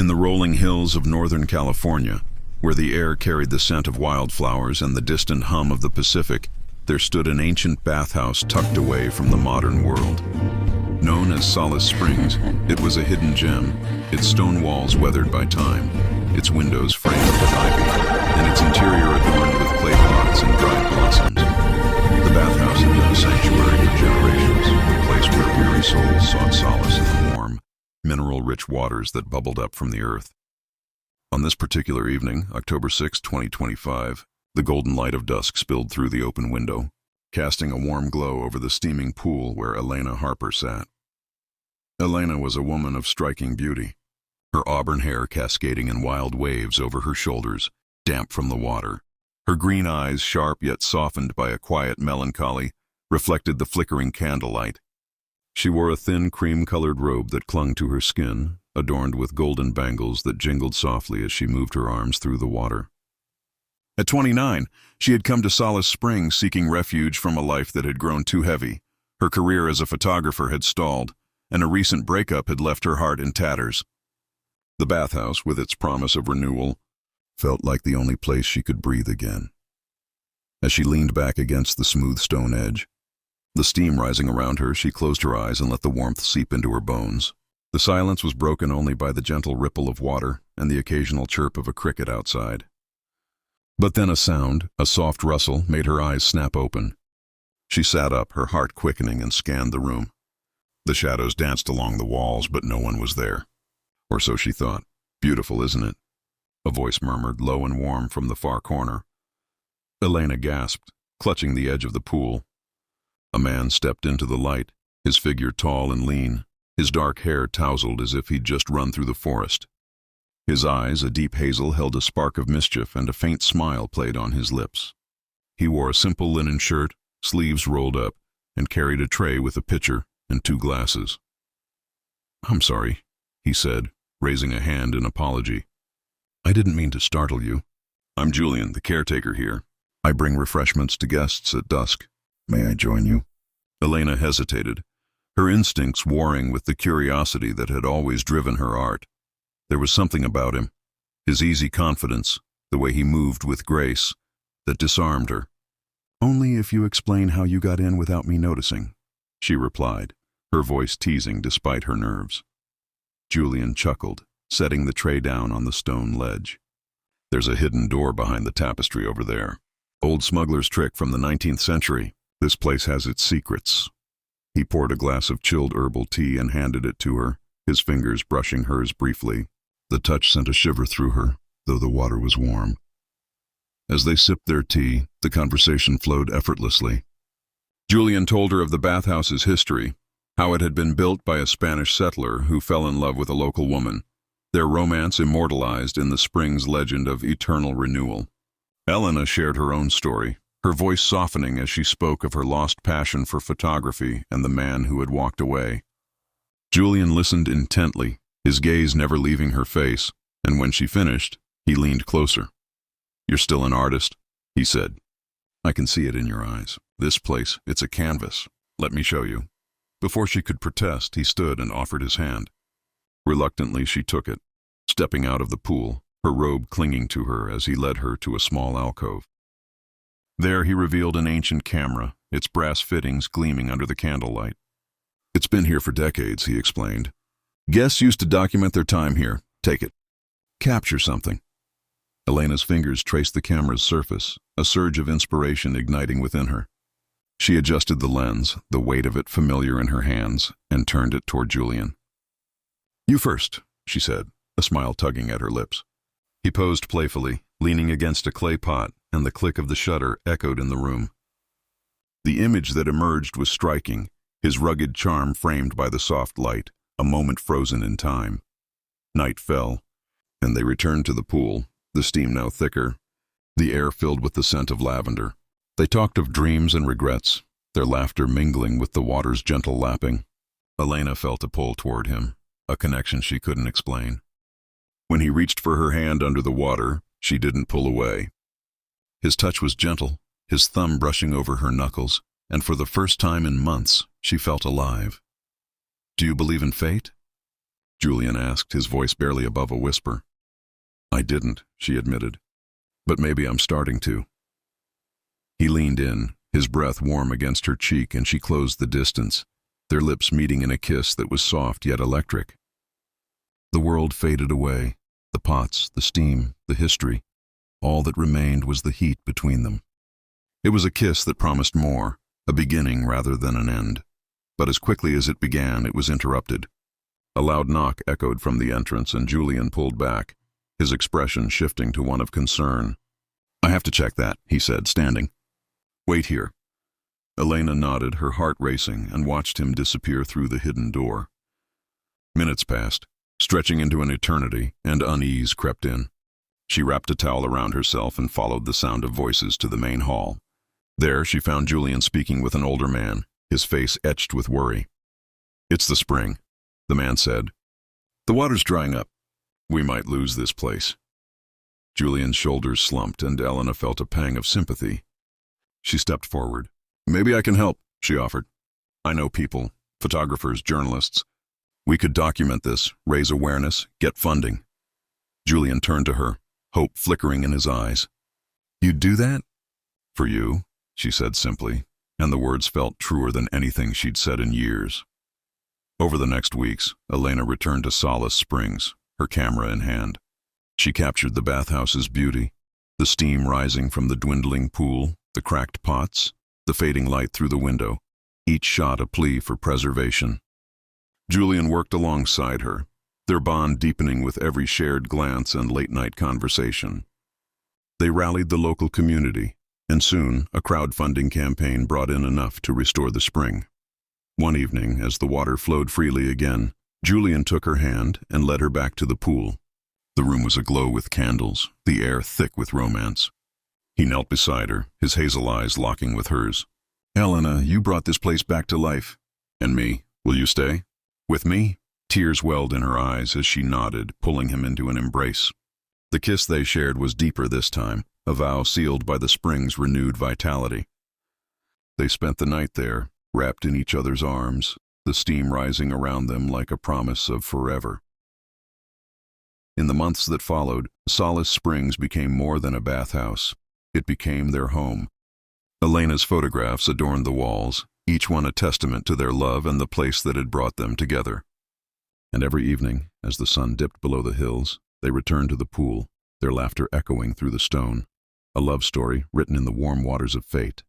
In the rolling hills of Northern California, where the air carried the scent of wildflowers and the distant hum of the Pacific, there stood an ancient bathhouse tucked away from the modern world. Known as Solace Springs, it was a hidden gem, its stone walls weathered by time, its windows framed with ivy, and its interior adorned with clay pots and dried blossoms. The bathhouse had been a sanctuary for generations, a place where weary souls sought solace in the warm, mineral-rich waters that bubbled up from the earth. On this particular evening, October 6, 2025, the golden light of dusk spilled through the open window, casting a warm glow over the steaming pool where Elena Harper sat. Elena was a woman of striking beauty, her auburn hair cascading in wild waves over her shoulders, damp from the water. Her green eyes, sharp yet softened by a quiet melancholy, reflected the flickering candlelight. She wore a thin cream-colored robe that clung to her skin, adorned with golden bangles that jingled softly as she moved her arms through the water. At 29, she had come to Solace Springs seeking refuge from a life that had grown too heavy. Her career as a photographer had stalled, and a recent breakup had left her heart in tatters. The bathhouse, with its promise of renewal, felt like the only place she could breathe again. As she leaned back against the smooth stone edge, the steam rising around her, she closed her eyes and let the warmth seep into her bones. The silence was broken only by the gentle ripple of water and the occasional chirp of a cricket outside. But then a sound, a soft rustle, made her eyes snap open. She sat up, her heart quickening, and scanned the room. The shadows danced along the walls, but no one was there. Or so she thought. "Beautiful, isn't it?" A voice murmured, low and warm, from the far corner. Elena gasped, clutching the edge of the pool. A man stepped into the light, his figure tall and lean, his dark hair tousled as if he'd just run through the forest. His eyes, a deep hazel, held a spark of mischief, and a faint smile played on his lips. He wore a simple linen shirt, sleeves rolled up, and carried a tray with a pitcher and 2 glasses. "I'm sorry," he said, raising a hand in apology. "I didn't mean to startle you. I'm Julian, the caretaker here. I bring refreshments to guests at dusk. May I join you?" Elena hesitated, her instincts warring with the curiosity that had always driven her art. There was something about him, his easy confidence, the way he moved with grace, that disarmed her. "Only if you explain how you got in without me noticing," she replied, her voice teasing despite her nerves. Julian chuckled, setting the tray down on the stone ledge. "There's a hidden door behind the tapestry over there. Old smuggler's trick from the 19th century. This place has its secrets." He poured a glass of chilled herbal tea and handed it to her, his fingers brushing hers briefly. The touch sent a shiver through her, though the water was warm. As they sipped their tea, the conversation flowed effortlessly. Julian told her of the bathhouse's history, how it had been built by a Spanish settler who fell in love with a local woman, their romance immortalized in the Springs legend of eternal renewal. Elena shared her own story, her voice softening as she spoke of her lost passion for photography and the man who had walked away. Julian listened intently, his gaze never leaving her face, and when she finished, he leaned closer. "You're still an artist," he said. "I can see it in your eyes. This place, it's a canvas. Let me show you." Before she could protest, he stood and offered his hand. Reluctantly, she took it, stepping out of the pool, her robe clinging to her as he led her to a small alcove. There he revealed an ancient camera, its brass fittings gleaming under the candlelight. "It's been here for decades," he explained. "Guests used to document their time here. Take it. Capture something." Elena's fingers traced the camera's surface, a surge of inspiration igniting within her. She adjusted the lens, the weight of it familiar in her hands, and turned it toward Julian. "You first," she said, a smile tugging at her lips. He posed playfully, leaning against a clay pot, and the click of the shutter echoed in the room. The image that emerged was striking, his rugged charm framed by the soft light, a moment frozen in time. Night fell, and they returned to the pool, the steam now thicker, the air filled with the scent of lavender. They talked of dreams and regrets, their laughter mingling with the water's gentle lapping. Elena felt a pull toward him, a connection she couldn't explain. When he reached for her hand under the water, she didn't pull away. His touch was gentle, his thumb brushing over her knuckles, and for the first time in months, she felt alive. "Do you believe in fate?" Julian asked, his voice barely above a whisper. I didn't, she admitted. But maybe I'm starting to. He leaned in, his breath warm against her cheek, and she closed the distance, their lips meeting in a kiss that was soft yet electric. The world faded away, the pots, the steam, the history. All that remained was the heat between them. It was a kiss that promised more, a beginning rather than an end. But as quickly as it began, it was interrupted. A loud knock echoed from the entrance, and Julian pulled back, his expression shifting to one of concern. I have to check that, he said, standing. Wait here. Elena nodded, her heart racing, and watched him disappear through the hidden door. Minutes passed, stretching into an eternity, and unease crept in. She wrapped a towel around herself and followed the sound of voices to the main hall. There she found Julian speaking with an older man, his face etched with worry. It's the spring, the man said. The water's drying up. We might lose this place. Julian's shoulders slumped, and Elena felt a pang of sympathy. She stepped forward. Maybe I can help, she offered. I know people, photographers, journalists. We could document this, raise awareness, get funding. Julian turned to her, hope flickering in his eyes. You'd do that? For you, she said simply, and the words felt truer than anything she'd said in years. Over the next weeks, Elena returned to Solace Springs, her camera in hand. She captured the bathhouse's beauty, the steam rising from the dwindling pool, the cracked pots, the fading light through the window, each shot a plea for preservation. Julian worked alongside her, their bond deepening with every shared glance and late-night conversation. They rallied the local community, and soon a crowdfunding campaign brought in enough to restore the spring. One evening, as the water flowed freely again, Julian took her hand and led her back to the pool. The room was aglow with candles, the air thick with romance. He knelt beside her, his hazel eyes locking with hers. Elena, you brought this place back to life. And me, will you stay? With me? Tears welled in her eyes as she nodded, pulling him into an embrace. The kiss they shared was deeper this time, a vow sealed by the spring's renewed vitality. They spent the night there, wrapped in each other's arms, the steam rising around them like a promise of forever. In the months that followed, Solace Springs became more than a bathhouse. It became their home. Elena's photographs adorned the walls, each one a testament to their love and the place that had brought them together. And every evening, as the sun dipped below the hills, they returned to the pool, their laughter echoing through the stone, a love story written in the warm waters of fate.